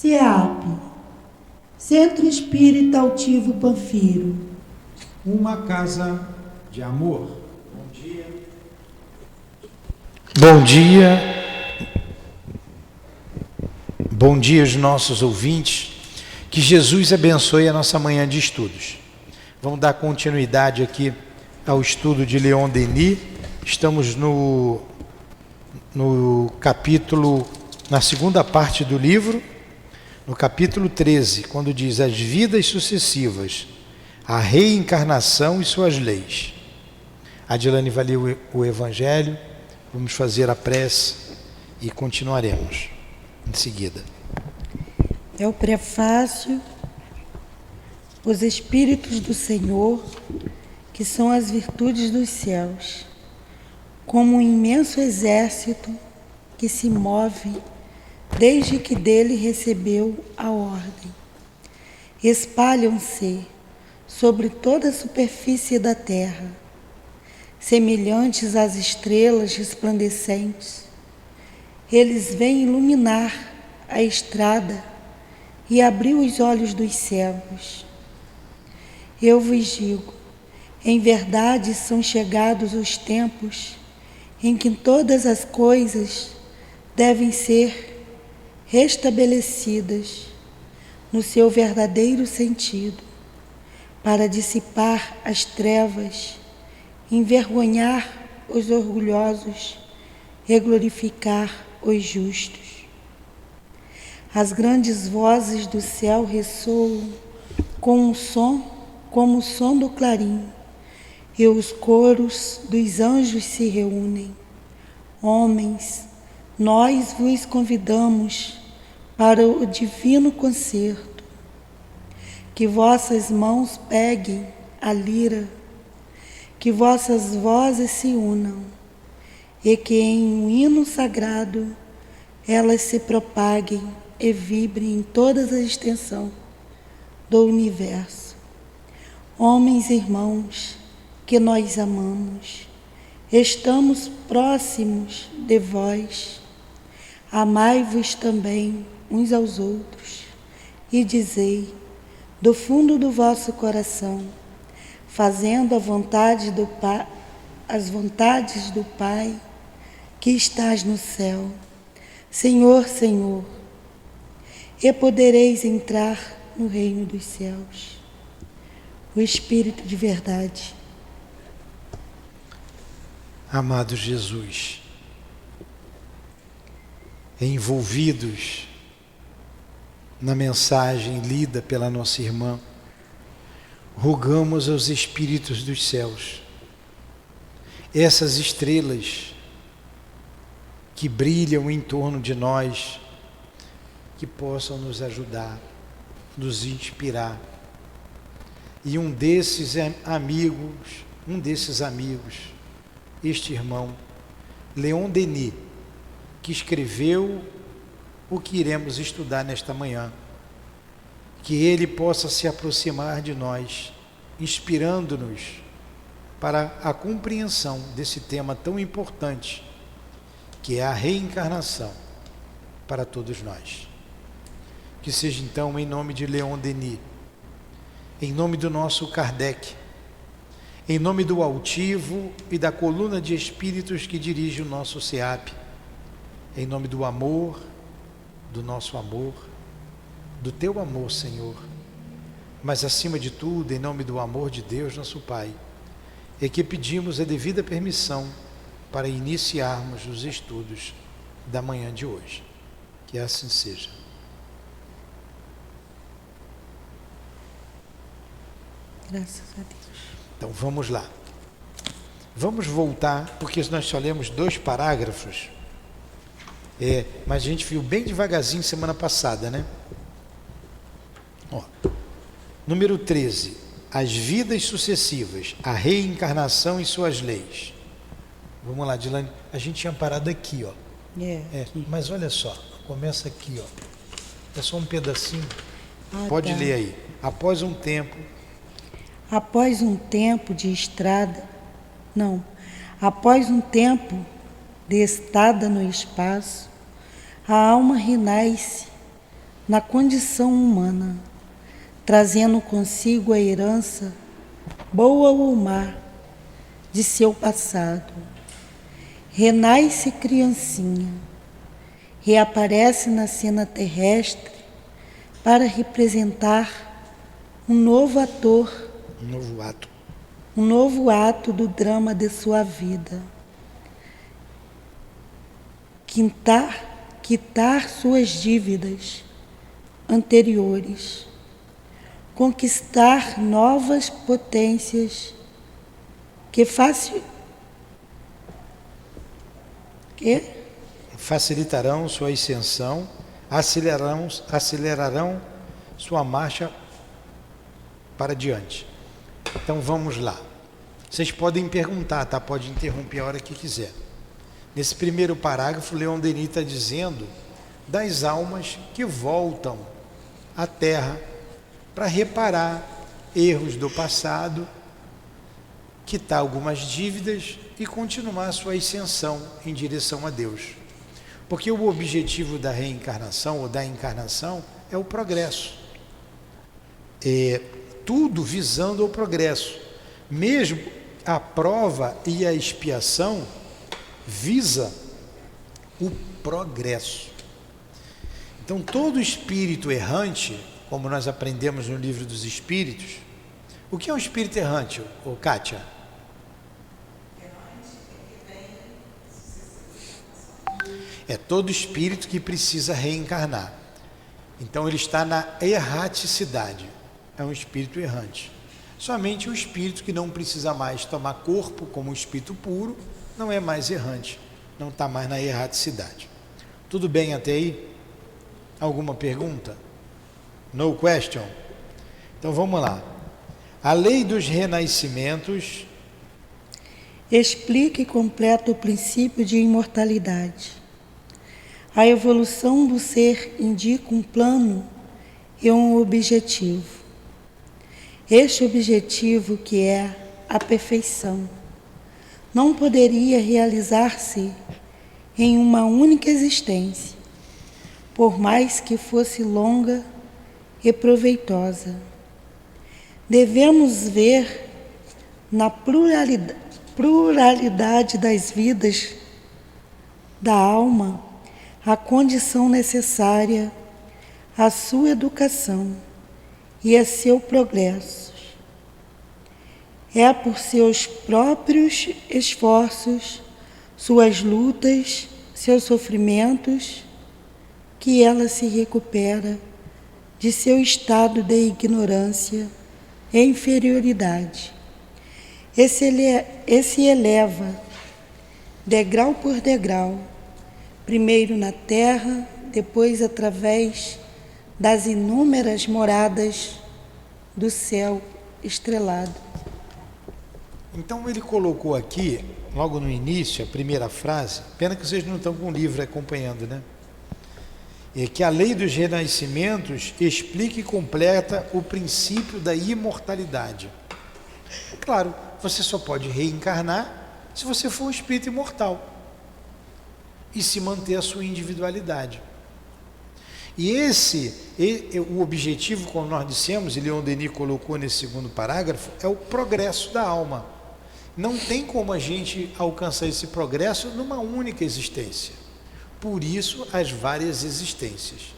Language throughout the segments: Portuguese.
CEAP, Centro Espírita Altivo Panfiro. Uma casa de amor. Bom dia. Bom dia. Bom dia aos nossos ouvintes. Que Jesus abençoe a nossa manhã de estudos. Vamos dar continuidade aqui ao estudo de Leon Denis. Estamos no capítulo, na segunda parte do livro, no capítulo 13, quando diz as vidas sucessivas, a reencarnação e suas leis. A Adilane vai ler o Evangelho, vamos fazer a prece e continuaremos em seguida. É o prefácio. Os Espíritos do Senhor, que são as virtudes dos céus, como um imenso exército que se move desde que dele recebeu a ordem. Espalham-se sobre toda a superfície da terra, semelhantes às estrelas resplandecentes. Eles vêm iluminar a estrada e abrir os olhos dos cegos. Eu vos digo, em verdade são chegados os tempos em que todas as coisas devem ser restabelecidas no seu verdadeiro sentido, para dissipar as trevas, envergonhar os orgulhosos e glorificar os justos. As grandes vozes do céu ressoam com um som, como o som do clarim, e os coros dos anjos se reúnem. Homens, nós vos convidamos para o divino concerto. Que vossas mãos peguem a lira, que vossas vozes se unam, e que em um hino sagrado elas se propaguem e vibrem em toda a extensão do universo. Homens e irmãos que nós amamos, estamos próximos de vós. Amai-vos também uns aos outros e dizei, do fundo do vosso coração, fazendo as vontades do Pai que estás no céu. Senhor, Senhor, e podereis entrar no reino dos céus. O Espírito de verdade. Amado Jesus, envolvidos na mensagem lida pela nossa irmã, rogamos aos Espíritos dos céus, essas estrelas que brilham em torno de nós, que possam nos ajudar, nos inspirar. E um desses amigos, este irmão, Leon Denis, que escreveu o que iremos estudar nesta manhã, que ele possa se aproximar de nós, inspirando-nos para a compreensão desse tema tão importante, que é a reencarnação para todos nós. Que seja então em nome de Leon Denis, em nome do nosso Kardec, em nome do altivo e da coluna de espíritos que dirige o nosso CEAP, em nome do amor, do nosso amor, do teu amor, Senhor, mas acima de tudo, em nome do amor de Deus, nosso Pai, é que pedimos a devida permissão para iniciarmos os estudos da manhã de hoje. Que assim seja. Graças a Deus. Então vamos lá. Vamos voltar, porque nós só lemos 2 parágrafos, mas a gente viu bem devagarzinho semana passada, né? Número 13. As vidas sucessivas, a reencarnação e suas leis. Vamos lá, Dilane. A gente tinha parado aqui, ó. Mas olha só, começa aqui, ó. É só um pedacinho. Pode ler aí. Após um tempo de estrada, após um tempo de estada no espaço, a alma renasce na condição humana, trazendo consigo a herança, boa ou má, de seu passado. Renasce criancinha, reaparece na cena terrestre para representar um novo ator, um novo ato do drama de sua vida. Quitar suas dívidas anteriores, conquistar novas potências que facilitarão sua ascensão, acelerarão sua marcha para diante. Então vamos lá. Vocês podem perguntar, tá? Pode interromper a hora que quiser. Nesse primeiro parágrafo, Leon Denis está dizendo das almas que voltam à Terra para reparar erros do passado, quitar algumas dívidas e continuar a sua ascensão em direção a Deus. Porque o objetivo da reencarnação ou da encarnação é o progresso. Tudo visando o progresso. Mesmo a prova e a expiação visa o progresso. Então todo espírito errante, como nós aprendemos no Livro dos Espíritos, o que é um espírito errante, Kátia? É todo espírito que precisa reencarnar. Então ele está na erraticidade. É um espírito errante. Somente o espírito que não precisa mais tomar corpo como um espírito puro não é mais errante, não está mais na erraticidade. Tudo bem até aí? Alguma pergunta? No question? Então vamos lá. A lei dos renascimentos explica e completa o princípio de imortalidade. A evolução do ser indica um plano e um objetivo. Este objetivo, que é a perfeição, não poderia realizar-se em uma única existência, por mais que fosse longa e proveitosa. Devemos ver na pluralidade das vidas da alma a condição necessária à sua educação e a seu progresso. É por seus próprios esforços, suas lutas, seus sofrimentos, que ela se recupera de seu estado de ignorância e inferioridade. E se eleva, degrau por degrau, primeiro na terra, depois através das inúmeras moradas do céu estrelado. Então ele colocou aqui, logo no início, a primeira frase, pena que vocês não estão com o livro acompanhando, né? É que a lei dos renascimentos explica e completa o princípio da imortalidade. Claro, você só pode reencarnar se você for um espírito imortal e se manter a sua individualidade. E o objetivo, como nós dissemos, e Leon Denis colocou nesse segundo parágrafo, é o progresso da alma. Não tem como a gente alcançar esse progresso numa única existência. Por isso, as várias existências.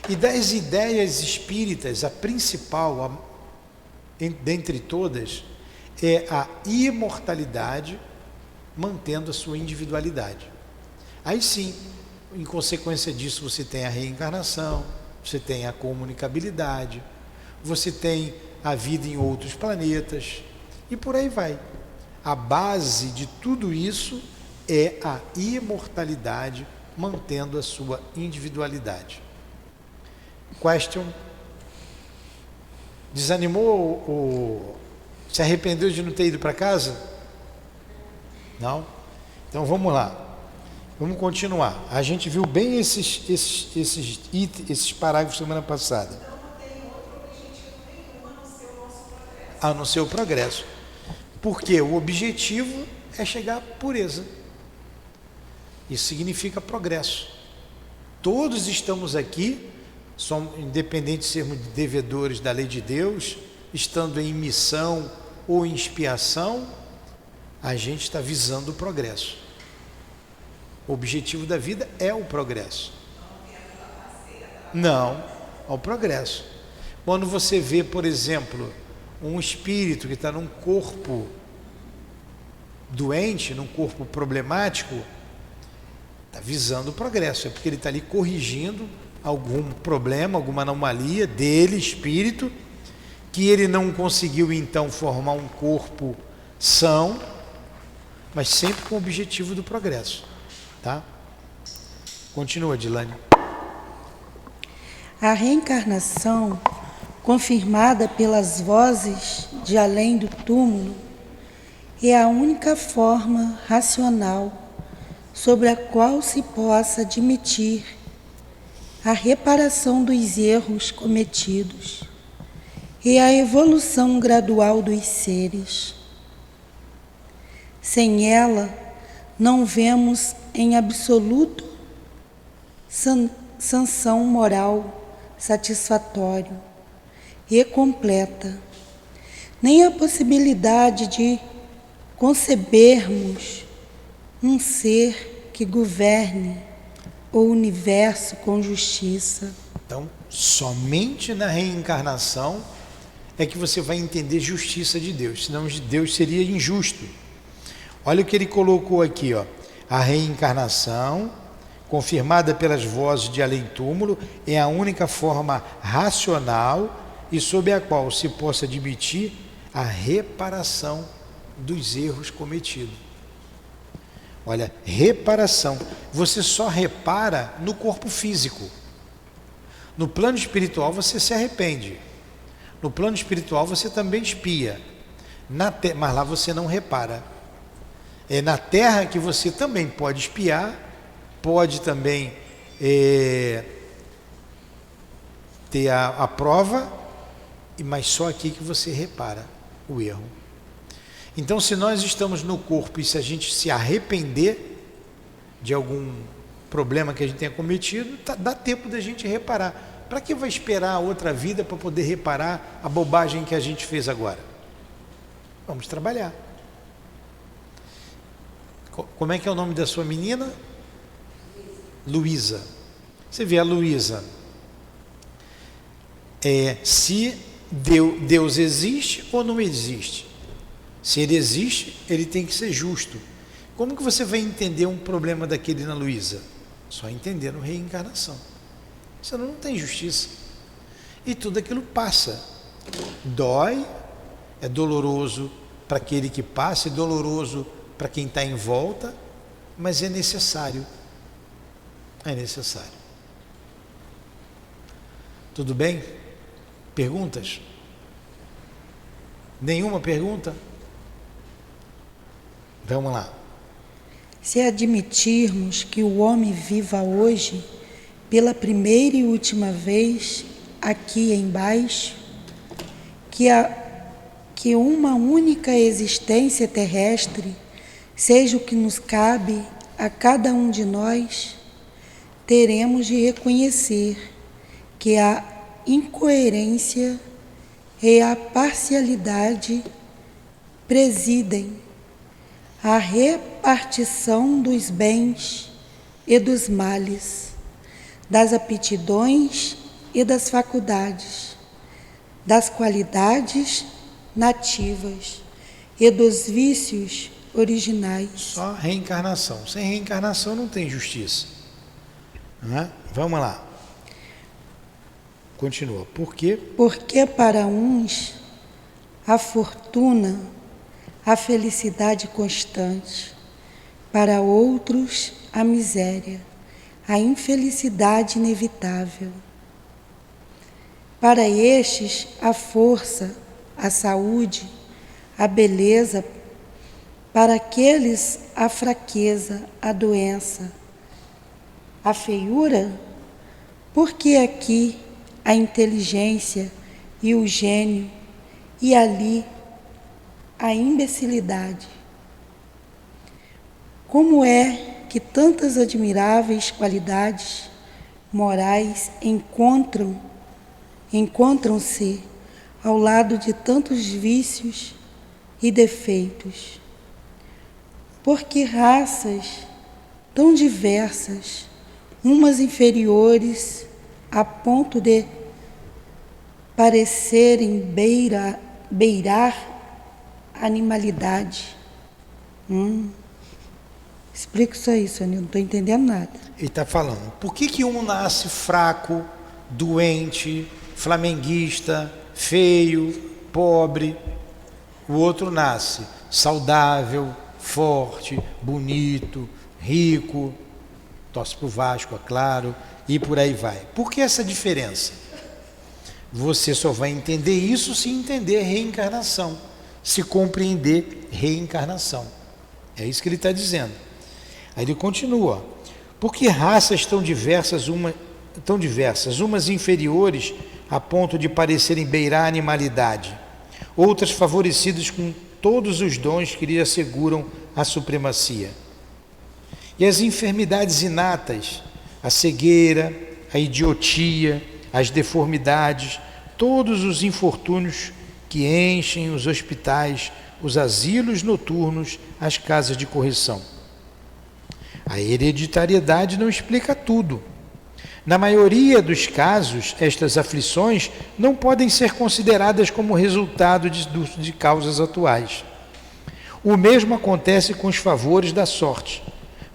E das ideias espíritas, a principal, dentre todas, é a imortalidade, mantendo a sua individualidade. Aí sim, em consequência disso, você tem a reencarnação, você tem a comunicabilidade, você tem a vida em outros planetas, e por aí vai. A base de tudo isso é a imortalidade, mantendo a sua individualidade. Question? Desanimou ou se arrependeu de não ter ido para casa? Não? Então vamos lá. Vamos continuar. A gente viu bem esses parágrafos semana passada. Então não tem outro objetivo nenhum a não ser o nosso progresso. A não ser o progresso. Porque o objetivo é chegar à pureza. Isso significa progresso. Todos estamos aqui independente de sermos devedores da lei de Deus, estando em missão ou em expiação, a gente está visando o progresso. O objetivo da vida é o progresso. Não, ao progresso. Quando você vê, por exemplo, um espírito que está num corpo doente, num corpo problemático, está visando o progresso, é porque ele está ali corrigindo algum problema, alguma anomalia dele, espírito, que ele não conseguiu então formar um corpo são, mas sempre com o objetivo do progresso, tá? Continua, Dilane. A reencarnação, confirmada pelas vozes de além do túmulo, é a única forma racional sobre a qual se possa admitir a reparação dos erros cometidos e a evolução gradual dos seres. Sem ela, não vemos em absoluto sanção moral satisfatório e completa, nem a possibilidade de concebermos um ser que governe o universo com justiça. Então, somente na reencarnação é que você vai entender justiça de Deus, senão Deus seria injusto. Olha o que ele colocou aqui, ó. A reencarnação, confirmada pelas vozes de além-túmulo, é a única forma racional e sob a qual se possa admitir a reparação dos erros cometidos. Olha, reparação. Você só repara no corpo físico. No plano espiritual você se arrepende. No plano espiritual você também expia. Mas lá você não repara. É na terra que você também pode expiar, pode também ter a prova, mas só aqui que você repara o erro. Então, se nós estamos no corpo e se a gente se arrepender de algum problema que a gente tenha cometido, dá tempo da gente reparar. Para que vai esperar a outra vida para poder reparar a bobagem que a gente fez agora? Vamos trabalhar. Como é que é o nome da sua menina? Luísa. Você vê a Luísa. Se Deus existe ou não existe? Se ele existe, ele tem que ser justo. Como que você vai entender um problema daquele na Luísa? Só entendendo reencarnação. Senão não tem justiça. E tudo aquilo passa. Dói, é doloroso para aquele que passa, é doloroso para quem está em volta, mas é necessário. É necessário. Tudo bem? Perguntas? Nenhuma pergunta? Vamos lá. Se admitirmos que o homem viva hoje pela primeira e última vez aqui embaixo, que uma única existência terrestre seja o que nos cabe a cada um de nós, teremos de reconhecer que a incoerência e a parcialidade presidem a repartição dos bens e dos males, das aptidões e das faculdades, das qualidades nativas e dos vícios originais. Só reencarnação. Sem reencarnação não tem justiça. Vamos lá. Continua. Por quê? Porque para uns a fortuna, a felicidade constante, para outros a miséria, a infelicidade inevitável. Para estes a força, a saúde, a beleza, para aqueles a fraqueza, a doença, a feiura, porque aqui a inteligência e o gênio, e ali a imbecilidade. Como é que tantas admiráveis qualidades morais encontram-se ao lado de tantos vícios e defeitos? Por que raças tão diversas, umas inferiores a ponto de parecerem beirar a animalidade? Explica isso aí, Sônia, eu não estou entendendo nada. Ele está falando, por que um nasce fraco, doente, flamenguista, feio, pobre, o outro nasce saudável, forte, bonito, rico, torce para o Vasco, é claro, e por aí vai. Por que essa diferença? Você só vai entender isso se entender reencarnação, se compreender reencarnação. É isso que ele está dizendo. Aí ele continua, porque raças tão diversas, umas inferiores a ponto de parecerem beirar a animalidade, outras favorecidas com todos os dons que lhe asseguram a supremacia. E as enfermidades inatas, a cegueira, a idiotia, as deformidades, todos os infortúnios que enchem os hospitais, os asilos noturnos, as casas de correção. A hereditariedade não explica tudo. Na maioria dos casos, estas aflições não podem ser consideradas como resultado de causas atuais. O mesmo acontece com os favores da sorte.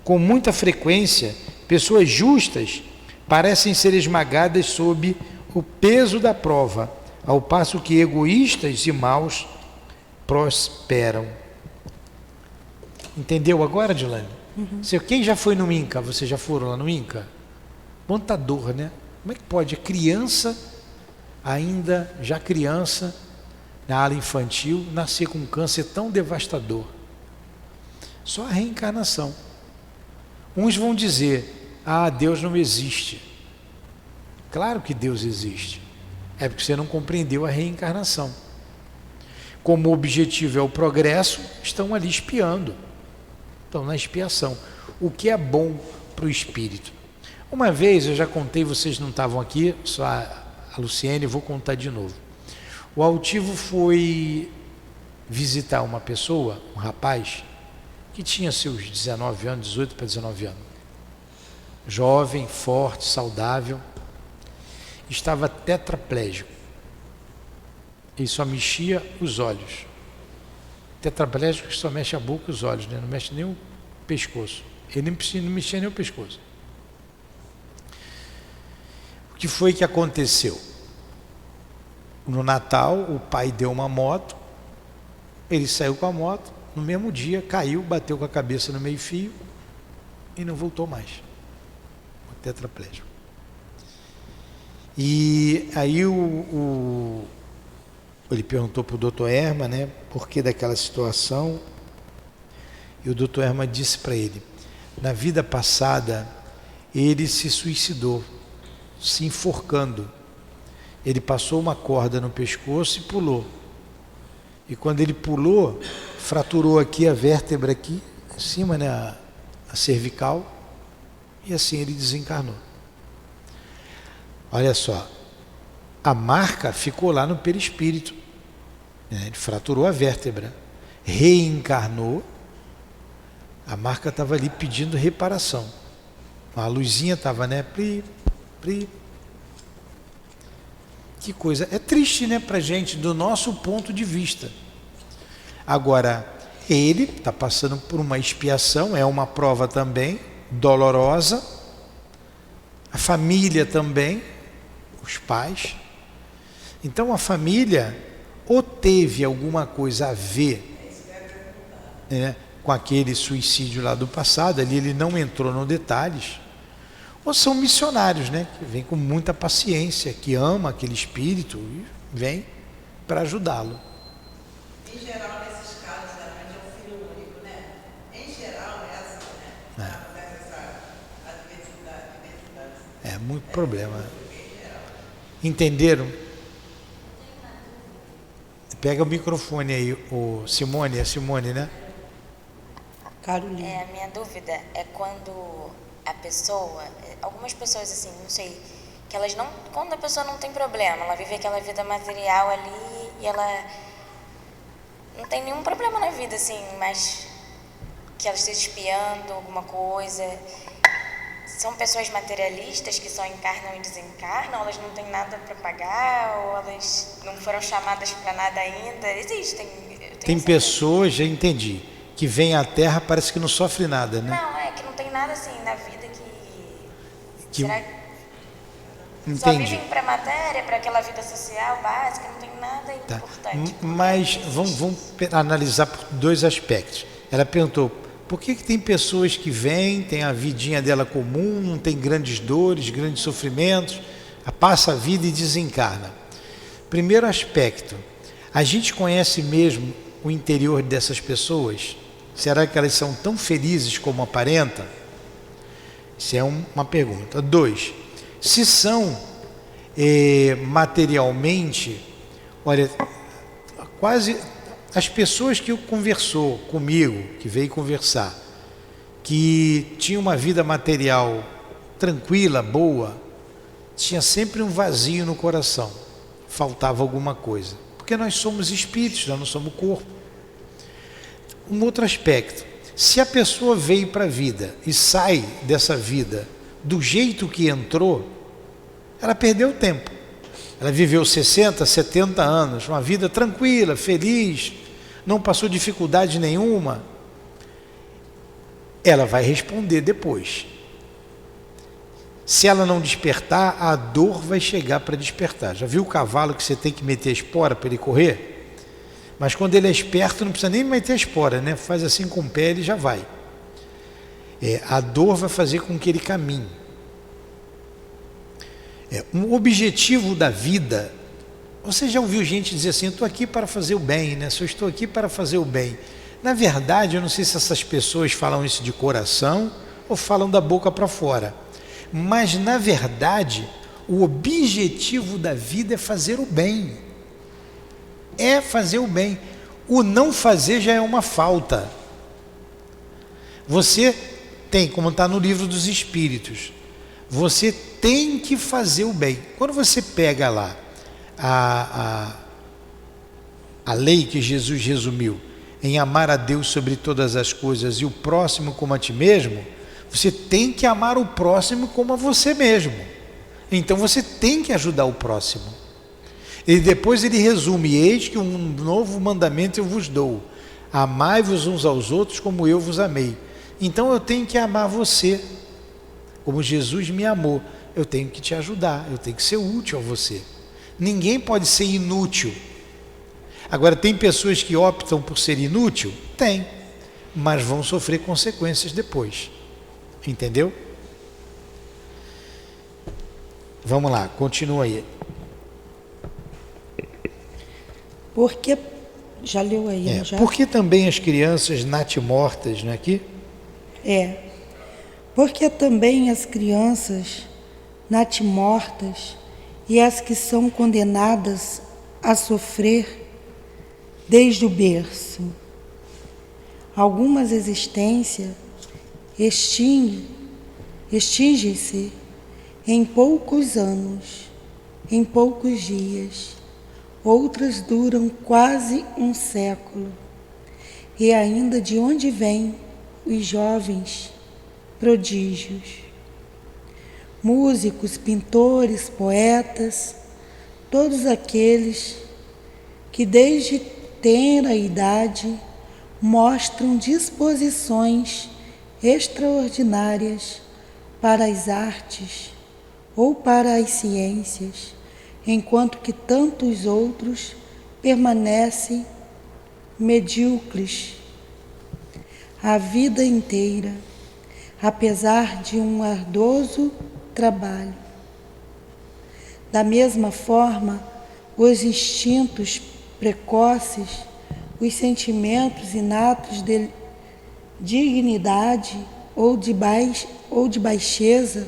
Com muita frequência, pessoas justas parecem ser esmagadas sob o peso da prova, ao passo que egoístas e maus prosperam. Entendeu agora, Dilane? Quem já foi no INCA? Vocês já foram lá no INCA? Quanta dor, né? Como é que pode a criança, ainda já criança, na ala infantil, nascer com um câncer tão devastador? Só a reencarnação. Uns vão dizer, Deus não existe. Claro que Deus existe. É porque você não compreendeu a reencarnação. Como o objetivo é o progresso, estão ali espiando. Estão na expiação. O que é bom para o espírito. Uma vez, eu já contei, vocês não estavam aqui, só a Luciene, vou contar de novo. O altivo foi visitar uma pessoa, um rapaz, que tinha seus 19 anos, 18 para 19 anos. Jovem, forte, saudável. Estava tetraplégico. Ele só mexia os olhos. Tetraplégico só mexe a boca e os olhos, né? Não mexe nem o pescoço. Ele não mexia nem o pescoço. O que foi que aconteceu? No Natal, o pai deu uma moto, ele saiu com a moto, no mesmo dia caiu, bateu com a cabeça no meio-fio e não voltou mais. O tetraplégico. E aí ele perguntou para o doutor Erma, né, por que daquela situação, e o doutor Erma disse para ele, na vida passada ele se suicidou, se enforcando. Ele passou uma corda no pescoço e pulou. E quando ele pulou, fraturou aqui a vértebra aqui, em cima, né, a cervical, e assim ele desencarnou. Olha só, a marca ficou lá no perispírito, né? Ele fraturou a vértebra, reencarnou, a marca estava ali pedindo reparação. A luzinha estava, né? Que coisa, é triste, né, para gente, do nosso ponto de vista. Agora, ele está passando por uma expiação, é uma prova também dolorosa, a família também, os pais. Então a família ou teve alguma coisa a ver, né, com aquele suicídio lá do passado, ali ele não entrou nos detalhes, ou são missionários, né, que vêm com muita paciência, que ama aquele espírito e vem para ajudá-lo. Em geral, nesses casos, realmente é um filho único, né? Em geral, é assim, né? Nessa adversidade. É muito problema. Entenderam? Pega o microfone aí, o Simone, é Simone, né? Carolina. A minha dúvida é quando a pessoa, algumas pessoas assim, não sei, que elas não, quando a pessoa não tem problema, ela vive aquela vida material ali e ela não tem nenhum problema na vida, assim, mas que ela esteja espiando alguma coisa. São pessoas materialistas que só encarnam e desencarnam, elas não têm nada para pagar, ou elas não foram chamadas para nada ainda. Existem. Tem pessoas, já entendi, que vêm à Terra, parece que não sofre nada, né? Não, que não tem nada assim na vida Que... Será que só Entendi. vivem para a matéria, para aquela vida social básica, não tem nada importante. Mas vamos analisar por dois aspectos. Ela perguntou, por que tem pessoas que vêm, tem a vidinha dela comum, não tem grandes dores, grandes sofrimentos, passa a vida e desencarna? Primeiro aspecto, a gente conhece mesmo o interior dessas pessoas? Será que elas são tão felizes como aparentam? Isso é uma pergunta. 2, se são materialmente, olha, quase as pessoas que conversou comigo, que veio conversar, que tinha uma vida material tranquila, boa, tinha sempre um vazio no coração, faltava alguma coisa, porque nós somos espíritos, nós não somos corpo. Um outro aspecto, se a pessoa veio para a vida e sai dessa vida do jeito que entrou, ela perdeu tempo. Ela viveu 60, 70 anos, uma vida tranquila, feliz, não passou dificuldade nenhuma. Ela vai responder depois. Se ela não despertar, a dor vai chegar para despertar. Já viu o cavalo que você tem que meter a espora para ele correr? Mas quando ele é esperto, não precisa nem meter a espora, né? Faz assim com o pé, ele já vai. A dor vai fazer com que ele caminhe. Um objetivo da vida, você já ouviu gente dizer assim, eu estou aqui para fazer o bem, né? Se eu estou aqui para fazer o bem. Na verdade, eu não sei se essas pessoas falam isso de coração ou falam da boca para fora. Mas, na verdade, o objetivo da vida é fazer o bem. É fazer o bem. O não fazer já é uma falta. Você tem, como está no livro dos Espíritos, você tem que fazer o bem. Quando você pega lá a lei que Jesus resumiu em amar a Deus sobre todas as coisas e o próximo como a ti mesmo, você tem que amar o próximo como a você mesmo. Então você tem que ajudar o próximo. E depois ele resume, eis que um novo mandamento eu vos dou, amai-vos uns aos outros como eu vos amei. Então eu tenho que amar você como Jesus me amou. Eu tenho que te ajudar, eu tenho que ser útil a você. Ninguém pode ser inútil. Agora, tem pessoas que optam por ser inútil? Tem, mas vão sofrer consequências depois. Entendeu? Vamos lá, continua aí. Porque, já leu aí, não já? Porque também as crianças natimortas, não é aqui? Porque também as crianças natimortas e as que são condenadas a sofrer desde o berço. Algumas existências extinguem-se em poucos anos, em poucos dias. Outras duram quase um século. E ainda de onde vêm os jovens prodígios? Músicos, pintores, poetas, todos aqueles que desde tenra idade mostram disposições extraordinárias para as artes ou para as ciências, enquanto que tantos outros permanecem medíocres a vida inteira, apesar de um arduoso trabalho. Da mesma forma, os instintos precoces, os sentimentos inatos de dignidade ou de baixeza,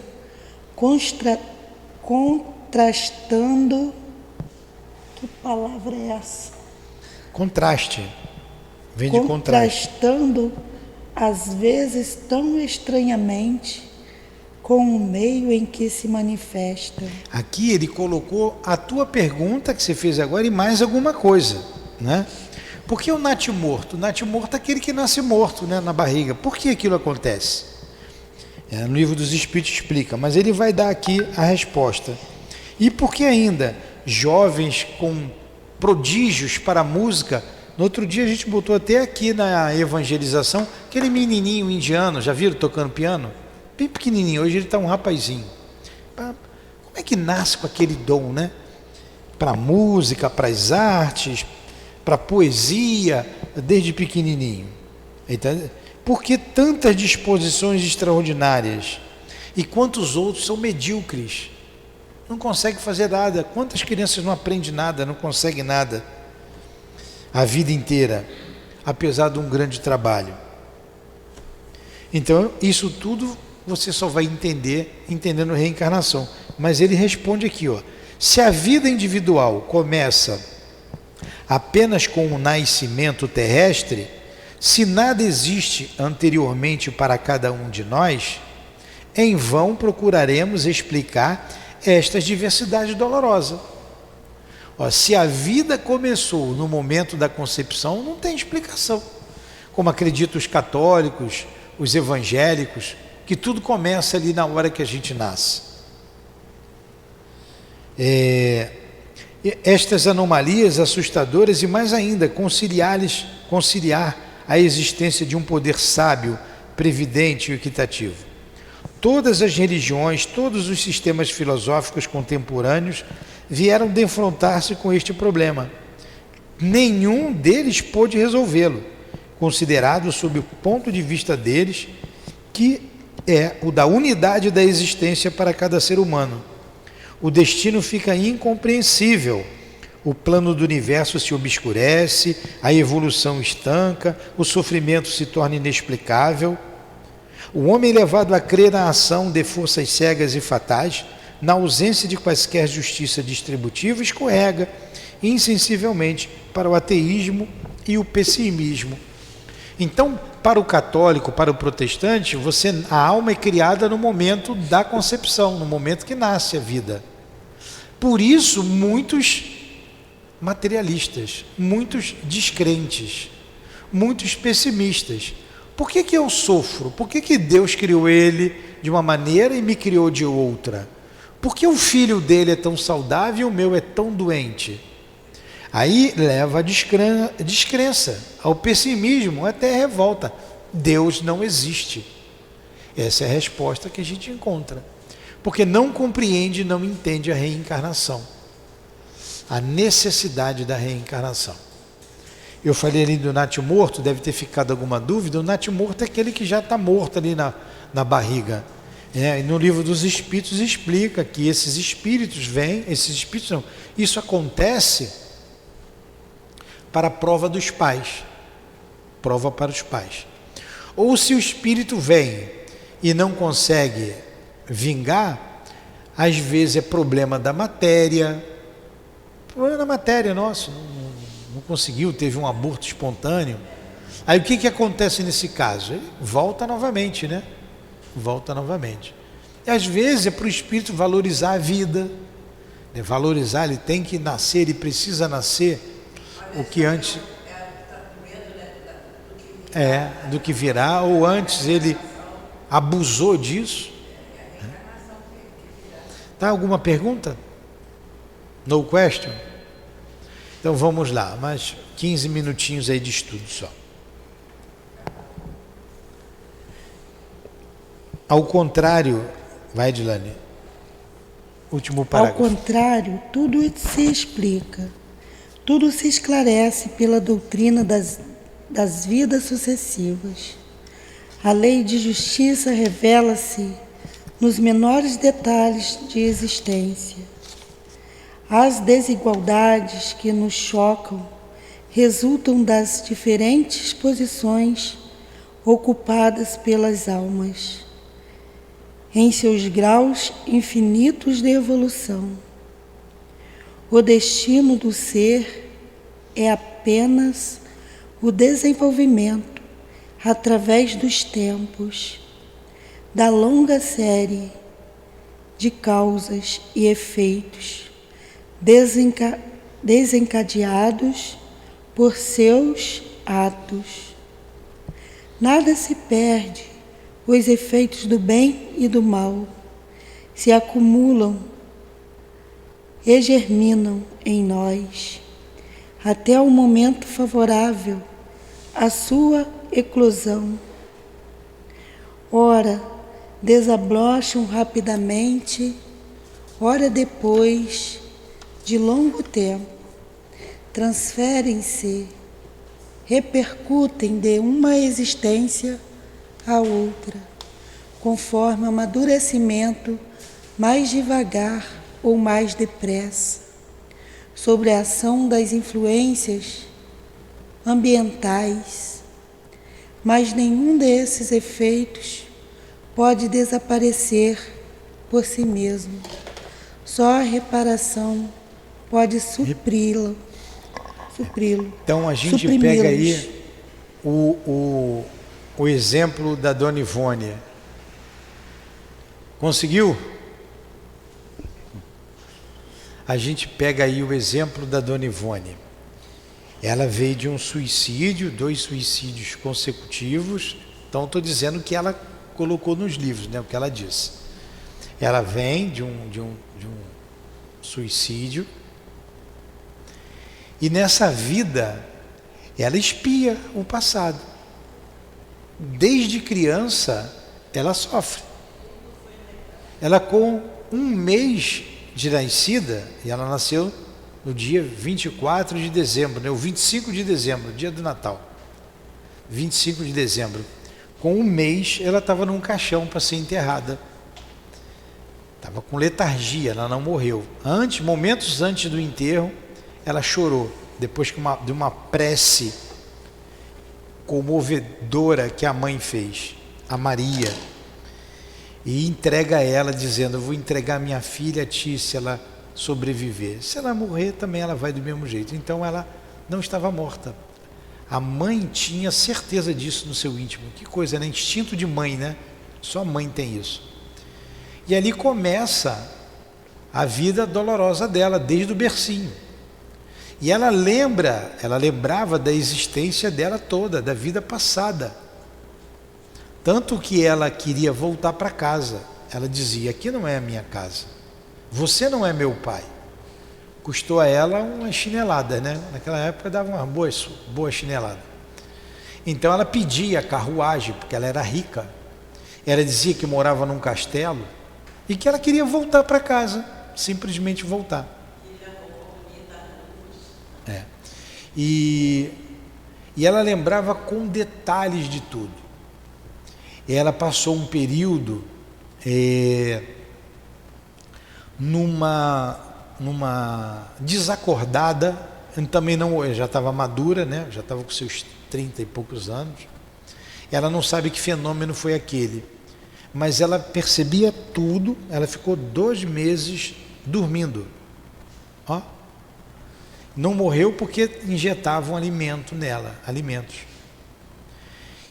contrastando. Que palavra é essa? Contraste. Vem de contraste. Contrastando, às vezes tão estranhamente, com o meio em que se manifesta. Aqui ele colocou a tua pergunta que você fez agora e mais alguma coisa, né? Por que o natimorto? O natimorto é aquele que nasce morto, né, na barriga. Por que aquilo acontece? No Livro dos Espíritos explica, mas ele vai dar aqui a resposta. E por que ainda jovens com prodígios para a música? No outro dia a gente botou até aqui na evangelização aquele menininho indiano, já viram tocando piano? Bem pequenininho, hoje ele está um rapazinho. Como é que nasce com aquele dom, né? Para a música, para as artes, para a poesia, desde pequenininho. Então, por que tantas disposições extraordinárias? E quantos outros são medíocres? Não conseguem fazer nada. Quantas crianças não aprendem nada, não conseguem nada a vida inteira, apesar de um grande trabalho? Então, isso tudo você só vai entender entendendo a reencarnação. Mas ele responde aqui, ó: se a vida individual começa apenas com o nascimento terrestre, se nada existe anteriormente para cada um de nós, em vão procuraremos explicar estas diversidades dolorosas. Ó, se a vida começou no momento da concepção, não tem explicação. Como acreditam os católicos, os evangélicos, que tudo começa ali na hora que a gente nasce. Estas anomalias assustadoras e mais ainda conciliar a existência de um poder sábio, previdente e equitativo. Todas as religiões, todos os sistemas filosóficos contemporâneos vieram defrontar-se com este problema. Nenhum deles pôde resolvê-lo, considerado sob o ponto de vista deles, que é o da unidade da existência para cada ser humano. O destino fica incompreensível, o plano do universo se obscurece, a evolução estanca, o sofrimento se torna inexplicável. O homem levado a crer na ação de forças cegas e fatais, na ausência de quaisquer justiça distributiva, escorrega insensivelmente para o ateísmo e o pessimismo. Então, para o católico, para o protestante, a alma é criada no momento da concepção, no momento que nasce a vida. Por isso, muitos materialistas, muitos descrentes, muitos pessimistas. Por que eu sofro? Por que Deus criou ele de uma maneira e me criou de outra? Por que o filho dele é tão saudável e o meu é tão doente? Aí leva a descrença, ao pessimismo, até a revolta. Deus não existe. Essa é a resposta que a gente encontra. Porque não compreende, não entende a reencarnação. A necessidade da reencarnação. Eu falei ali do natimorto, deve ter ficado alguma dúvida. O natimorto é aquele que já está morto ali na barriga. E no Livro dos Espíritos explica que esses espíritos vêm, isso acontece para a prova dos pais, prova para os pais. Ou se o espírito vem e não consegue vingar, às vezes é problema da matéria, nossa, não conseguiu, teve um aborto espontâneo. Aí o que acontece nesse caso? Ele volta novamente, né? Volta novamente. E às vezes é para o espírito valorizar a vida, né? Valorizar, ele tem que nascer, ele precisa nascer. O que antes do que virá, ou antes ele abusou disso. Tá, alguma pergunta? No question? Então vamos lá, mais 15 minutinhos aí de estudo só. Ao contrário, vai, Dilane, último parágrafo. Ao contrário, tudo se explica. Tudo se esclarece pela doutrina das vidas sucessivas. A lei de justiça revela-se nos menores detalhes de existência. As desigualdades que nos chocam resultam das diferentes posições ocupadas pelas almas, em seus graus infinitos de evolução. O destino do ser é apenas o desenvolvimento através dos tempos, da longa série de causas e efeitos desencadeados por seus atos. Nada se perde, os efeitos do bem e do mal se acumulam e germinam em nós até o momento favorável à sua eclosão. Ora, desabrocham rapidamente, ora depois de longo tempo, transferem-se, repercutem de uma existência a outra, conforme o amadurecimento mais devagar ou mais depressa, sobre a ação das influências ambientais. Mas nenhum desses efeitos pode desaparecer por si mesmo. Só a reparação pode supri-lo. Então a gente pega aí o exemplo da Dona Ivone. Conseguiu? A gente pega aí o exemplo da Dona Ivone. Ela veio de um suicídio, 2 suicídios consecutivos. Então estou dizendo que ela colocou nos livros, né, o que ela disse. Ela vem de um suicídio e nessa vida ela espia o passado. Desde criança ela sofre. Ela com 1 mês de nascida, e ela nasceu no dia 24 de dezembro, né, o 25 de dezembro, dia do Natal. 25 de dezembro. Com 1 mês ela estava num caixão para ser enterrada. Estava com letargia, ela não morreu. Momentos antes do enterro, ela chorou, depois de uma prece comovedora que a mãe fez, a Maria, e entrega a ela dizendo: eu vou entregar minha filha a ti se ela sobreviver. Se ela morrer também ela vai do mesmo jeito. Então ela não estava morta. A mãe tinha certeza disso no seu íntimo. Que coisa, né? Instinto de mãe, né? Só mãe tem isso. E ali começa a vida dolorosa dela, desde o bercinho. E ela lembrava da existência dela toda, da vida passada. Tanto que ela queria voltar para casa. Ela dizia: aqui não é a minha casa. Você não é meu pai. Custou a ela uma chinelada, né? Naquela época dava uma boa chinelada. Então ela pedia carruagem, porque ela era rica. Ela dizia que morava num castelo e que ela queria voltar para casa, simplesmente voltar. E ela lembrava com detalhes de tudo. Ela passou um período numa desacordada, também não, já estava madura, né? Já estava com seus 30 e poucos anos. Ela não sabe que fenômeno foi aquele, mas ela percebia tudo. Ela ficou 2 meses dormindo. Ó, não morreu porque injetavam alimentos.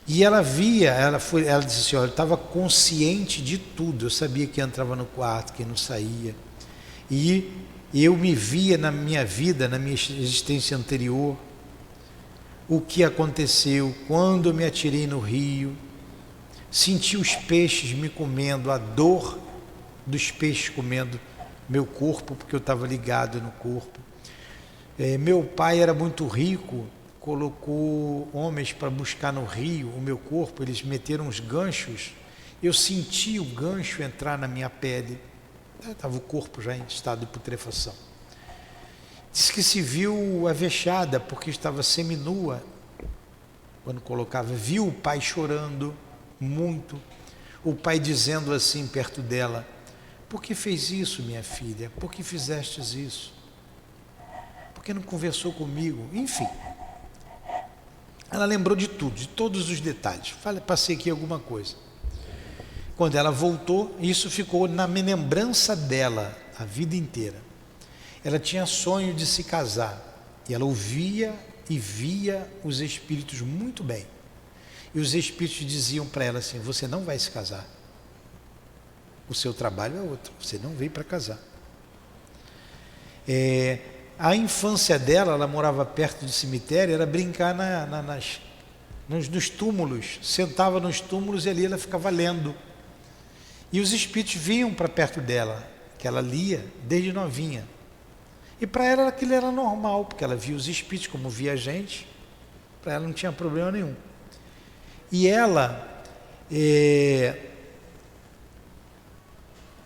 E ela via, ela disse assim: olha, eu estava consciente de tudo, eu sabia que entrava no quarto, que não saía. E eu me via na minha vida, na minha existência anterior, o que aconteceu, quando eu me atirei no rio, senti os peixes me comendo, a dor dos peixes comendo meu corpo, porque eu estava ligado no corpo. Meu pai era muito rico, colocou homens para buscar no rio o meu corpo, eles meteram os ganchos, eu senti o gancho entrar na minha pele, estava o corpo já em estado de putrefação. Diz que se viu avexada, porque estava seminua, quando colocava, viu o pai chorando muito, o pai dizendo assim perto dela: por que fez isso, minha filha? Por que fizestes isso? Por que não conversou comigo? Enfim, ela lembrou de tudo, de todos os detalhes. Passei aqui alguma coisa. Quando ela voltou, isso ficou na lembrança dela a vida inteira. Ela tinha sonho de se casar, e ela ouvia e via os espíritos muito bem. E os espíritos diziam para ela assim: você não vai se casar. O seu trabalho é outro, você não veio para casar. A infância dela, ela morava perto do cemitério, era brincar nos túmulos, sentava nos túmulos e ali ela ficava lendo. E os espíritos vinham para perto dela, que ela lia desde novinha. E para ela aquilo era normal, porque ela via os espíritos como via a gente, para ela não tinha problema nenhum. E ela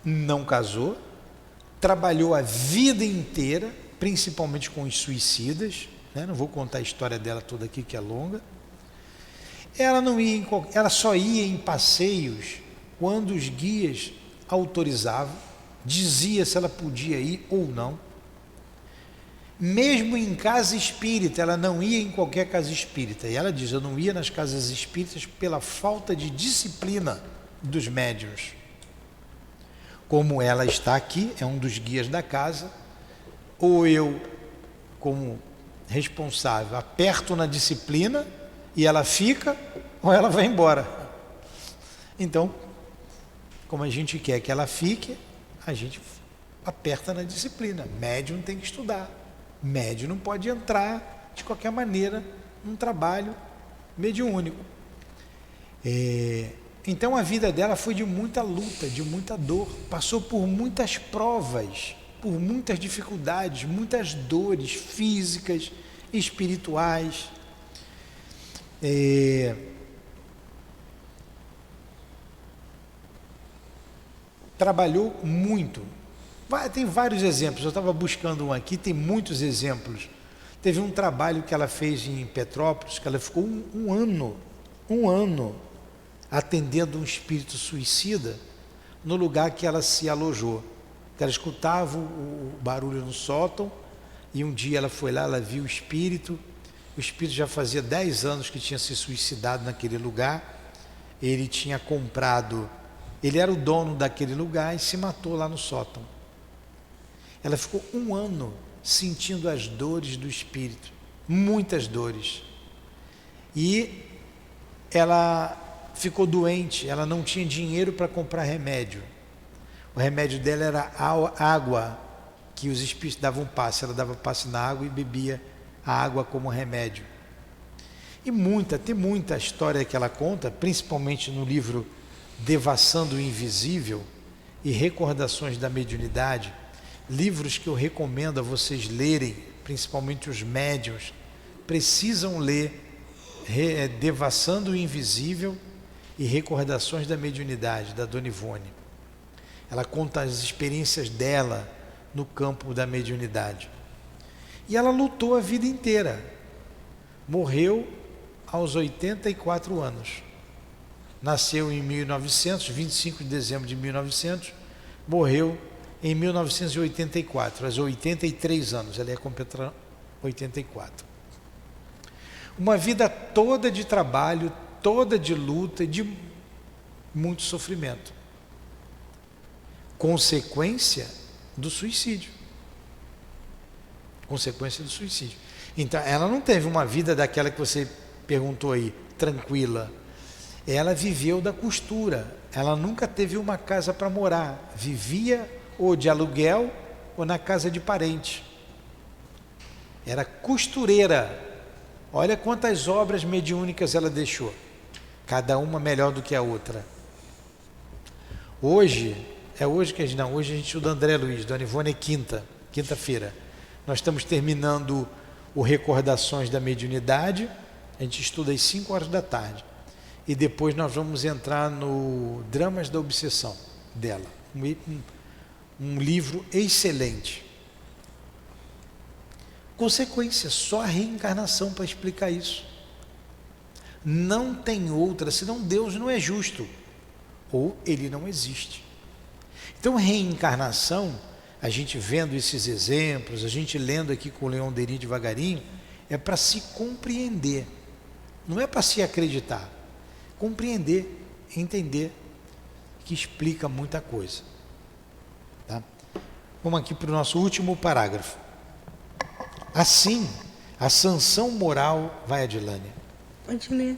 não casou, trabalhou a vida inteira, principalmente com os suicidas, né? Não vou contar a história dela toda aqui, que é longa. Ela só ia em passeios quando os guias autorizavam, dizia se ela podia ir ou não. Mesmo em casa espírita, ela não ia em qualquer casa espírita. E ela diz, eu não ia nas casas espíritas pela falta de disciplina dos médiuns. Como ela está aqui, é um dos guias da casa, ou eu, como responsável, aperto na disciplina e ela fica, ou ela vai embora. Então, como a gente quer que ela fique, a gente aperta na disciplina. Médium tem que estudar. Médium não pode entrar de qualquer maneira num trabalho mediúnico. Então a vida dela foi de muita luta, de muita dor, passou por muitas provas, por muitas dificuldades, muitas dores físicas, espirituais. Trabalhou muito. Tem vários exemplos, eu estava buscando um aqui, tem muitos exemplos. Teve um trabalho que ela fez em Petrópolis, que ela ficou um ano atendendo um espírito suicida no lugar que ela se alojou. Ela escutava o barulho no sótão e um dia ela foi lá, ela viu o espírito já fazia 10 anos que tinha se suicidado naquele lugar, ele tinha comprado, ele era o dono daquele lugar e se matou lá no sótão. Ela ficou um ano sentindo as dores do espírito, muitas dores, e ela ficou doente, ela não tinha dinheiro para comprar remédio. O remédio dela era água, que os espíritos davam passe, ela dava passe na água e bebia a água como remédio. E tem muita história que ela conta, principalmente no livro Devassando o Invisível e Recordações da Mediunidade, livros que eu recomendo a vocês lerem, principalmente os médiuns, precisam ler Devassando o Invisível e Recordações da Mediunidade, da Dona Ivone. Ela conta as experiências dela no campo da mediunidade. E ela lutou a vida inteira. Morreu aos 84 anos. Nasceu em 1900, 25 de dezembro de 1900, morreu em 1984, aos 83 anos, ela ia completar 84. Uma vida toda de trabalho, toda de luta e de muito sofrimento. Consequência do suicídio. Consequência do suicídio. Então, ela não teve uma vida daquela que você perguntou aí, tranquila. Ela viveu da costura. Ela nunca teve uma casa para morar. Vivia ou de aluguel ou na casa de parente. Era costureira. Olha quantas obras mediúnicas ela deixou. Cada uma melhor do que a outra. Hoje a gente estuda André Luiz, Dona Ivone é quinta-feira. Nós estamos terminando o Recordações da Mediunidade, a gente estuda às 5 horas da tarde. E depois nós vamos entrar no Dramas da Obsessão dela, um livro excelente. Consequência, só a reencarnação para explicar isso. Não tem outra, senão Deus não é justo, ou Ele não existe. Então, reencarnação, a gente vendo esses exemplos, a gente lendo aqui com o Leon Denis devagarinho, é para se compreender, não é para se acreditar. Compreender, entender, que explica muita coisa. Tá? Vamos aqui para o nosso último parágrafo. Assim, a sanção moral, vai, Adilane. Pode ler.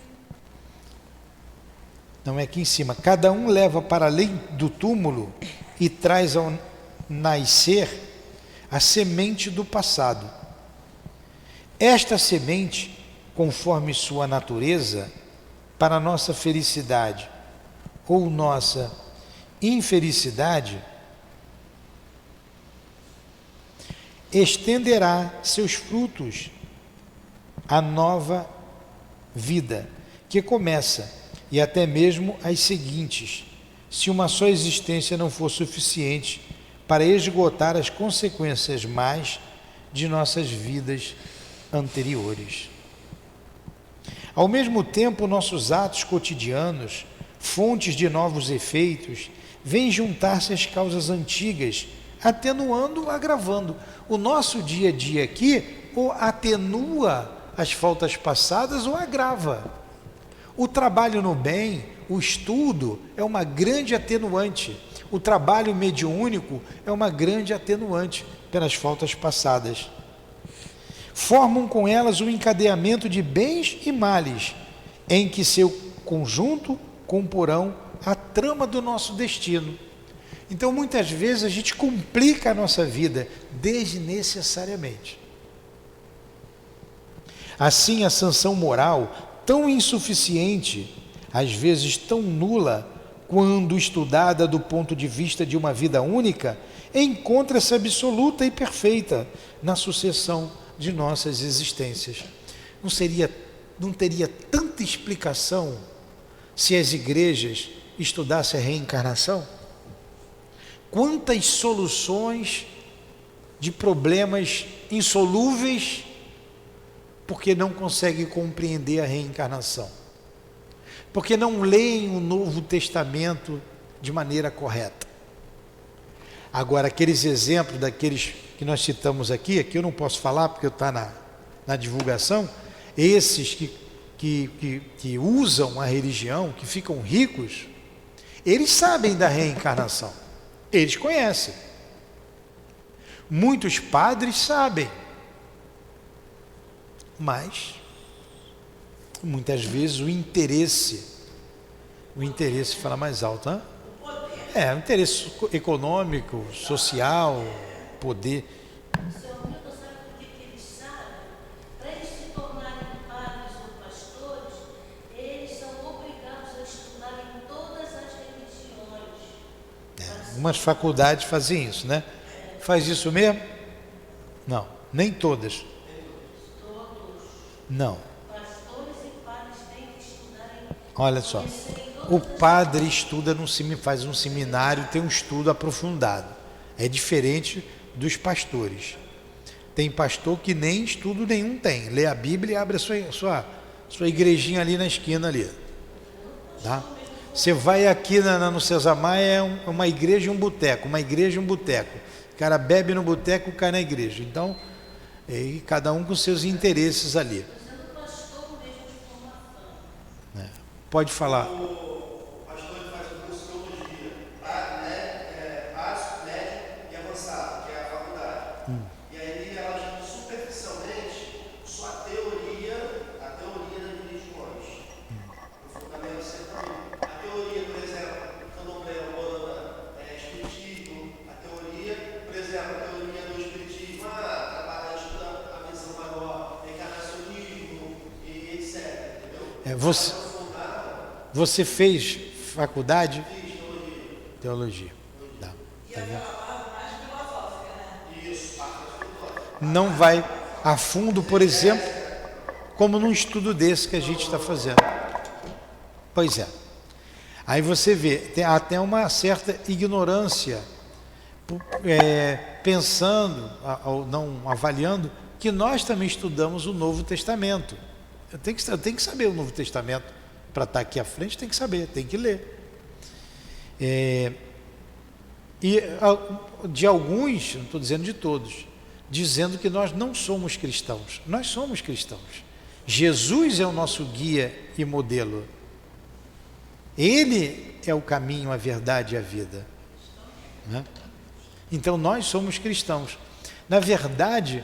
Não é aqui em cima. Cada um leva para além do túmulo e traz ao nascer a semente do passado. Esta semente, conforme sua natureza, para nossa felicidade ou nossa infelicidade, estenderá seus frutos à nova vida que começa, e até mesmo as seguintes, se uma só existência não for suficiente para esgotar as consequências más de nossas vidas anteriores. Ao mesmo tempo, nossos atos cotidianos, fontes de novos efeitos, vêm juntar-se às causas antigas, atenuando ou agravando. O nosso dia a dia aqui ou atenua as faltas passadas ou agrava. O trabalho no bem, o estudo é uma grande atenuante. O trabalho mediúnico é uma grande atenuante pelas faltas passadas. Formam com elas um encadeamento de bens e males, em que seu conjunto comporão a trama do nosso destino. Então, muitas vezes, a gente complica a nossa vida desnecessariamente. Assim, a sanção moral, tão insuficiente, às vezes tão nula, quando estudada do ponto de vista de uma vida única, encontra-se absoluta e perfeita na sucessão de nossas existências. Não teria tanta explicação se as igrejas estudassem a reencarnação? Quantas soluções de problemas insolúveis porque não conseguem compreender a reencarnação, porque não leem o Novo Testamento de maneira correta. Agora, aqueles exemplos daqueles que nós citamos aqui eu não posso falar porque está na divulgação, esses que usam a religião, que ficam ricos, eles sabem da reencarnação, eles conhecem. Muitos padres sabem, mas muitas vezes o interesse fala mais alto, né? O interesse econômico, social, poder. Seu Milton, sabe por que eles sabem? Para eles se tornarem padres ou pastores, eles são obrigados a estudarem todas as religiões. Algumas faculdades fazem isso, né? Faz isso mesmo? Não, nem todas. Todos. Não. Pastores e padres têm que estudarem. Olha só, o padre estuda, faz um seminário, tem um estudo aprofundado. É diferente dos pastores. Tem pastor que nem estudo nenhum tem. Lê a Bíblia e abre a sua igrejinha ali na esquina ali. Tá? Você vai aqui no César Maia, é uma igreja e um boteco. Uma igreja e um boteco. O cara bebe no boteco, cai na igreja. Então, cada um com seus interesses ali. Pode falar. O pastor faz o curso de teologia, básico, médio e avançado, que é a faculdade. E aí ela já superficialmente só a teoria das religiões. O fundamento sempre a teoria, por exemplo, candomblé, umbanda, espiritismo, a teoria, por exemplo, a teoria do espiritismo, trabalha estudando a visão maior, encarnacionismo e etc. Entendeu? Você fez faculdade? Fiz teologia. Tá. Tá vendo? Não vai a fundo, por exemplo, como num estudo desse que a gente está fazendo. Pois é. Aí você vê, tem até uma certa ignorância, pensando, ou não avaliando, que nós também estudamos o Novo Testamento. Eu tenho que saber o Novo Testamento. Para estar aqui à frente tem que saber, tem que ler. E de alguns, não estou dizendo de todos, dizendo que nós não somos cristãos. Nós somos cristãos. Jesus é o nosso guia e modelo. Ele é o caminho, a verdade e a vida. Né? Então nós somos cristãos. Na verdade,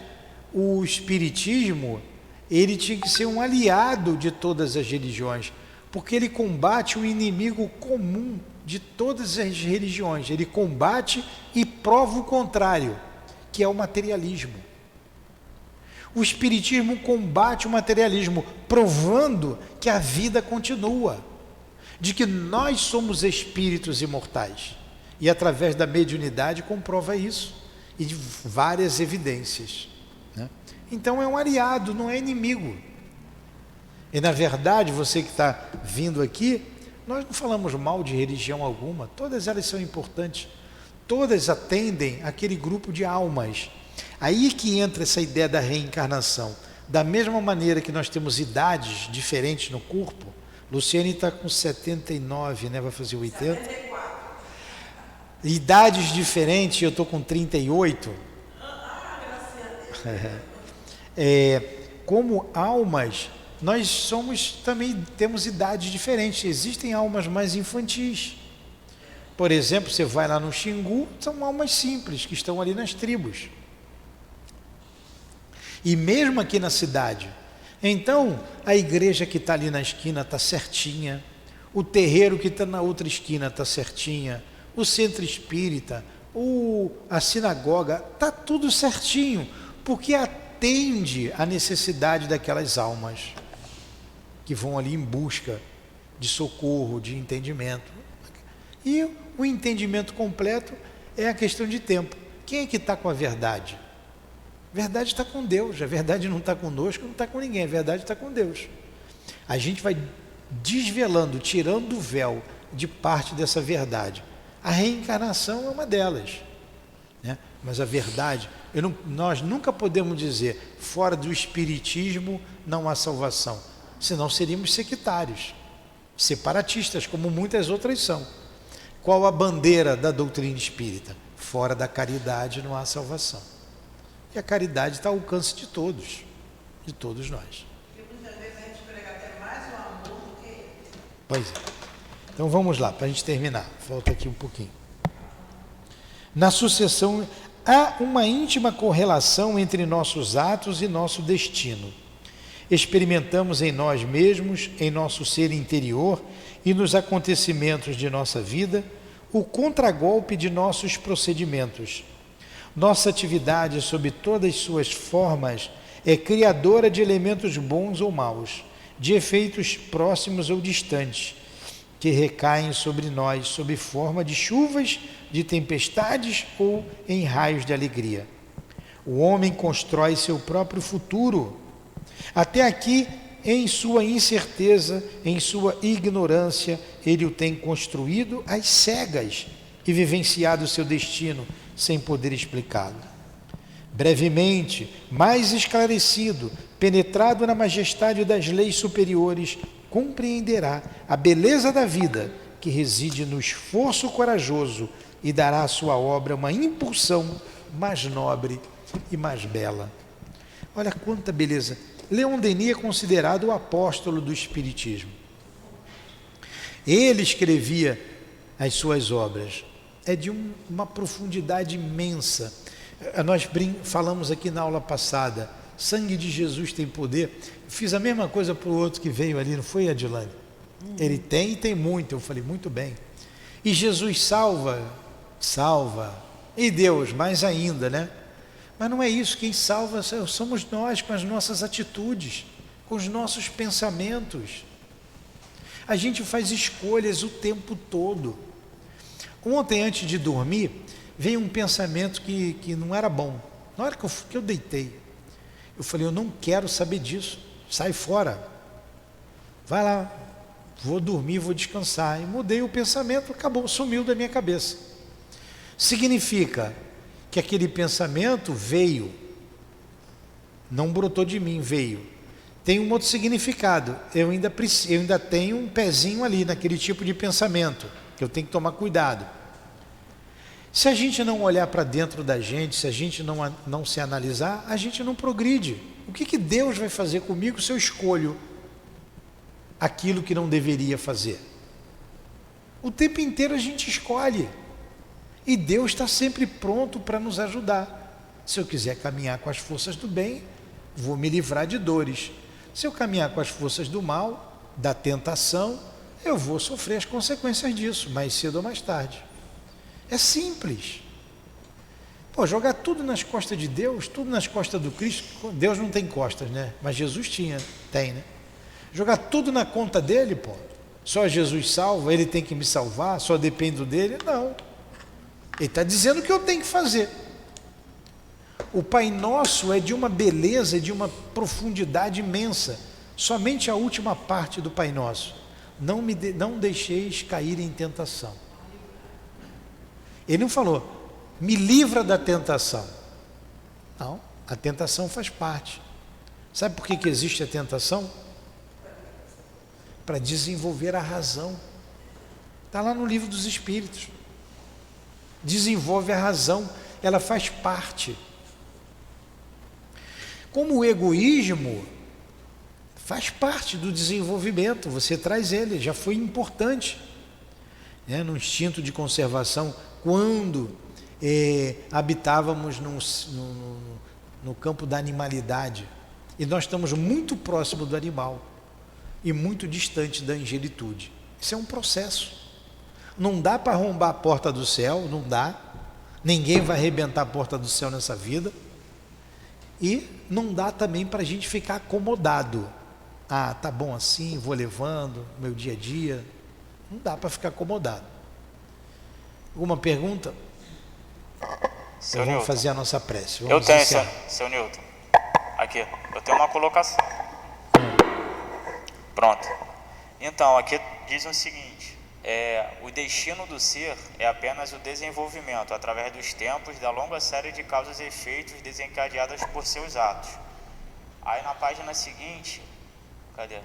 o Espiritismo, ele tinha que ser um aliado de todas as religiões, porque ele combate o inimigo comum de todas as religiões. Ele combate e prova o contrário, que é o materialismo. O Espiritismo combate o materialismo, provando que a vida continua, de que nós somos espíritos imortais. E através da mediunidade comprova isso, e de várias evidências, né? Então é um aliado, não é inimigo. E na verdade, você que está vindo aqui, nós não falamos mal de religião alguma, todas elas são importantes, todas atendem aquele grupo de almas. Aí que entra essa ideia da reencarnação. Da mesma maneira que nós temos idades diferentes no corpo, Luciane está com 79, né? Vai fazer 80. 74. Idades diferentes, eu estou com 38. Como almas, nós somos também, temos idades diferentes. Existem almas mais infantis. Por exemplo, você vai lá no Xingu, são almas simples que estão ali nas tribos. E mesmo aqui na cidade. Então, a igreja que está ali na esquina está certinha, o terreiro que está na outra esquina está certinha, o centro espírita, a sinagoga, está tudo certinho, porque atende à necessidade daquelas almas que vão ali em busca de socorro, de entendimento. E o entendimento completo é a questão de tempo. Quem é que está com a verdade? A verdade está com Deus, a verdade não está conosco, não está com ninguém, a verdade está com Deus. A gente vai desvelando, tirando o véu de parte dessa verdade. A reencarnação é uma delas, né? Mas a verdade, nós nunca podemos dizer, fora do espiritismo não há salvação, senão seríamos sectários, separatistas, como muitas outras são. Qual a bandeira da doutrina espírita? Fora da caridade não há salvação. E a caridade está ao alcance de todos nós. Porque muitas vezes a gente prega até mais o amor do que ele. Pois é. Então vamos lá, para a gente terminar. Volta aqui um pouquinho. Na sucessão, há uma íntima correlação entre nossos atos e nosso destino. Experimentamos em nós mesmos, em nosso ser interior e nos acontecimentos de nossa vida, o contragolpe de nossos procedimentos. Nossa atividade, sob todas as suas formas, é criadora de elementos bons ou maus, de efeitos próximos ou distantes, que recaem sobre nós sob forma de chuvas, de tempestades ou em raios de alegria. O homem constrói seu próprio futuro. Até aqui, em sua incerteza, em sua ignorância, ele o tem construído às cegas e vivenciado seu destino sem poder explicá-lo. Brevemente, mais esclarecido, penetrado na majestade das leis superiores, compreenderá a beleza da vida que reside no esforço corajoso e dará à sua obra uma impulsão mais nobre e mais bela. Olha quanta beleza! Leon Denis é considerado o apóstolo do Espiritismo. Ele escrevia as suas obras. É de uma profundidade imensa. Nós falamos aqui na aula passada, sangue de Jesus tem poder. Fiz a mesma coisa para o outro que veio ali, não foi, Adilane? Ele tem e tem muito. Eu falei, muito bem. E Jesus salva. E Deus, mais ainda, né? Mas não é isso, quem salva somos nós, com as nossas atitudes, com os nossos pensamentos. A gente faz escolhas o tempo todo. Ontem, antes de dormir, veio um pensamento que não era bom. Na hora que eu deitei, eu falei, eu não quero saber disso, sai fora, vai lá, vou dormir, vou descansar. E mudei o pensamento, acabou, sumiu da minha cabeça. Significa que aquele pensamento veio, não brotou de mim, veio. Tem um outro significado, eu ainda tenho um pezinho ali naquele tipo de pensamento, que eu tenho que tomar cuidado. Se a gente não olhar para dentro da gente, se a gente não se analisar, a gente não progride. O que Deus vai fazer comigo se eu escolho aquilo que não deveria fazer? O tempo inteiro a gente escolhe. E Deus está sempre pronto para nos ajudar. Se eu quiser caminhar com as forças do bem, vou me livrar de dores. Se eu caminhar com as forças do mal, da tentação, eu vou sofrer as consequências disso, mais cedo ou mais tarde. É simples. Pô, jogar tudo nas costas de Deus, tudo nas costas do Cristo. Deus não tem costas, né? Mas Jesus tem, né? Jogar tudo na conta dele, pô. Só Jesus salva, ele tem que me salvar, só dependo dele. Não. Ele está dizendo o que eu tenho que fazer. O Pai Nosso é de uma beleza, de uma profundidade imensa. Somente a última parte do Pai Nosso. Não deixeis cair em tentação. Ele não falou, me livra da tentação. Não, a tentação faz parte. Sabe por que existe a tentação? Para desenvolver a razão. Está lá no Livro dos Espíritos. Desenvolve a razão, ela faz parte. Como o egoísmo faz parte do desenvolvimento, você traz ele, já foi importante, né? No instinto de conservação, quando habitávamos no campo da animalidade, e nós estamos muito próximo do animal e muito distante da angelitude. Isso é um processo. Não dá para arrombar a porta do céu, não dá. Ninguém vai arrebentar a porta do céu nessa vida. E não dá também para a gente ficar acomodado. Ah, tá bom assim, vou levando, meu dia a dia. Não dá para ficar acomodado. Alguma pergunta? Vamos fazer a nossa prece. Eu tenho, seu Newton. Aqui, eu tenho uma colocação. Pronto. Então, aqui diz o seguinte: o destino do ser é apenas o desenvolvimento, através dos tempos, da longa série de causas e efeitos desencadeadas por seus atos. Aí na página seguinte, cadê?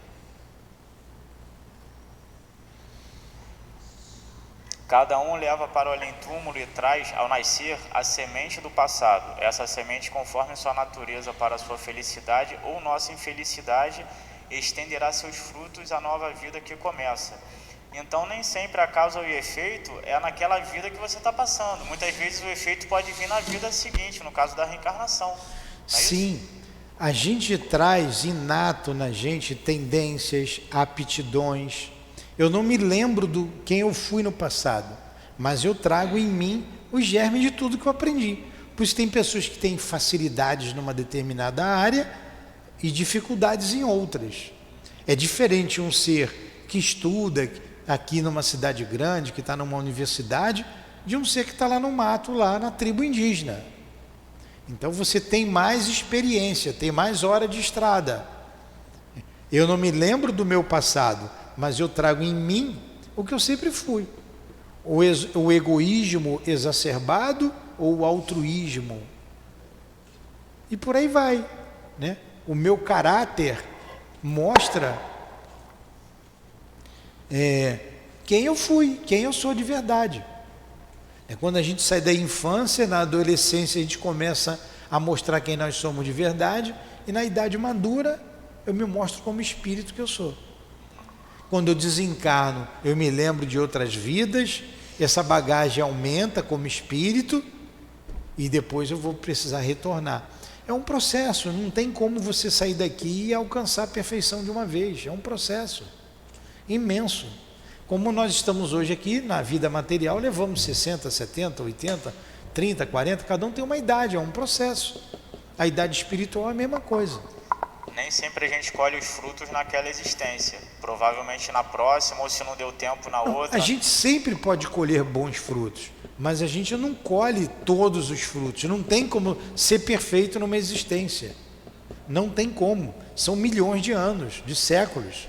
Cada um leva para o além-túmulo e traz, ao nascer, a semente do passado. Essa semente, conforme sua natureza para a sua felicidade ou nossa infelicidade, estenderá seus frutos à nova vida que começa. Então, nem sempre a causa e o efeito é naquela vida que você está passando. Muitas vezes o efeito pode vir na vida seguinte, no caso da reencarnação. Sim, a gente traz inato na gente tendências, aptidões. Eu não me lembro do quem eu fui no passado, mas eu trago em mim os germes de tudo que eu aprendi. Por isso tem pessoas que têm facilidades numa determinada área e dificuldades em outras. É diferente um ser que estuda aqui numa cidade grande, que está numa universidade, de um ser que está lá no mato, lá na tribo indígena. Então você tem mais experiência, tem mais hora de estrada. Eu não me lembro do meu passado, mas eu trago em mim o que eu sempre fui. O egoísmo exacerbado ou o altruísmo. E por aí vai, né? O meu caráter mostra quem eu fui, quem eu sou de verdade. É quando a gente sai da infância, na adolescência a gente começa a mostrar quem nós somos de verdade, e na idade madura eu me mostro como espírito que eu sou. Quando eu desencarno, eu me lembro de outras vidas, essa bagagem aumenta como espírito, e depois eu vou precisar retornar. É um processo, não tem como você sair daqui e alcançar a perfeição de uma vez, é um processo imenso. Como nós estamos hoje aqui, na vida material, levamos 60, 70, 80, 30, 40, cada um tem uma idade, é um processo. A idade espiritual é a mesma coisa. Nem sempre a gente colhe os frutos naquela existência. Provavelmente na próxima, ou se não deu tempo na outra. A gente sempre pode colher bons frutos, mas a gente não colhe todos os frutos. Não tem como ser perfeito numa existência. Não tem como. São milhões de anos, de séculos.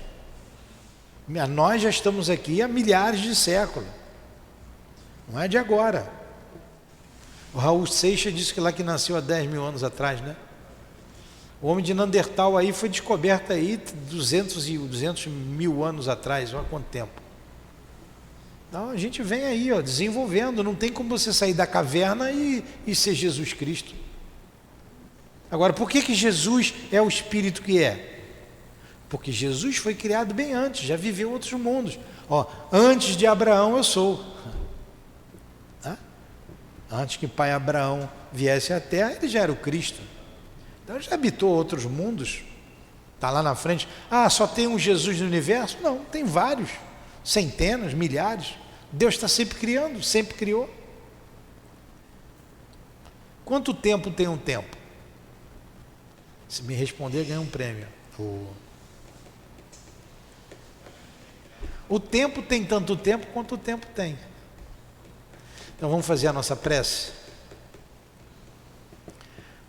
Nós já estamos aqui há milhares de séculos. Não é de agora. O Raul Seixas disse que lá que nasceu há 10 mil anos atrás, né? O homem de Neandertal aí foi descoberto aí 200 mil anos atrás, olha quanto tempo. Então a gente vem aí, ó, desenvolvendo, não tem como você sair da caverna e ser Jesus Cristo. Agora, por que Jesus é o Espírito que é? Porque Jesus foi criado bem antes, já viveu outros mundos. Ó, antes de Abraão eu sou. Antes que pai Abraão viesse à Terra, ele já era o Cristo. Então já habitou outros mundos. Está lá na frente. Só tem um Jesus no universo? Não, tem vários. Centenas, milhares. Deus está sempre criando, sempre criou. Quanto tempo tem um tempo? Se me responder, ganha um prêmio. O tempo tem tanto tempo quanto o tempo tem. Então vamos fazer a nossa prece.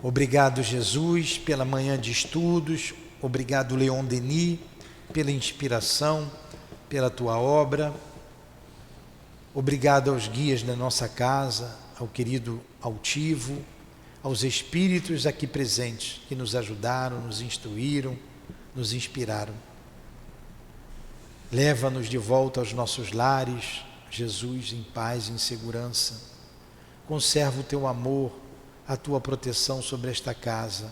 Obrigado, Jesus, pela manhã de estudos. Obrigado, Leon Denis, pela inspiração, pela tua obra. Obrigado aos guias da nossa casa, ao querido Altivo, aos espíritos aqui presentes que nos ajudaram, nos instruíram, nos inspiraram. Leva-nos de volta aos nossos lares, Jesus, em paz e em segurança. Conserva o teu amor, a tua proteção sobre esta casa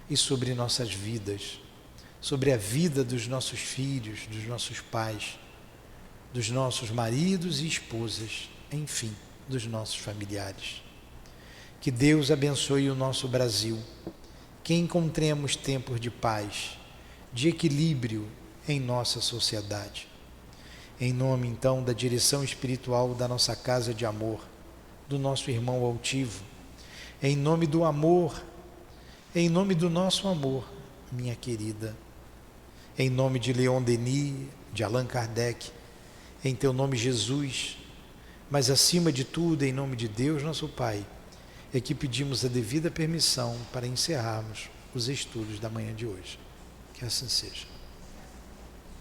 e sobre nossas vidas, sobre a vida dos nossos filhos, dos nossos pais, dos nossos maridos e esposas, enfim, dos nossos familiares. Que Deus abençoe o nosso Brasil, que encontremos tempos de paz, de equilíbrio em nossa sociedade. Em nome, então, da direção espiritual da nossa casa de amor, do nosso irmão Altivo, em nome do amor, em nome do nosso amor, minha querida, em nome de Leon Denis, de Allan Kardec, em teu nome, Jesus, mas acima de tudo, em nome de Deus, nosso Pai, é que pedimos a devida permissão para encerrarmos os estudos da manhã de hoje. Que assim seja.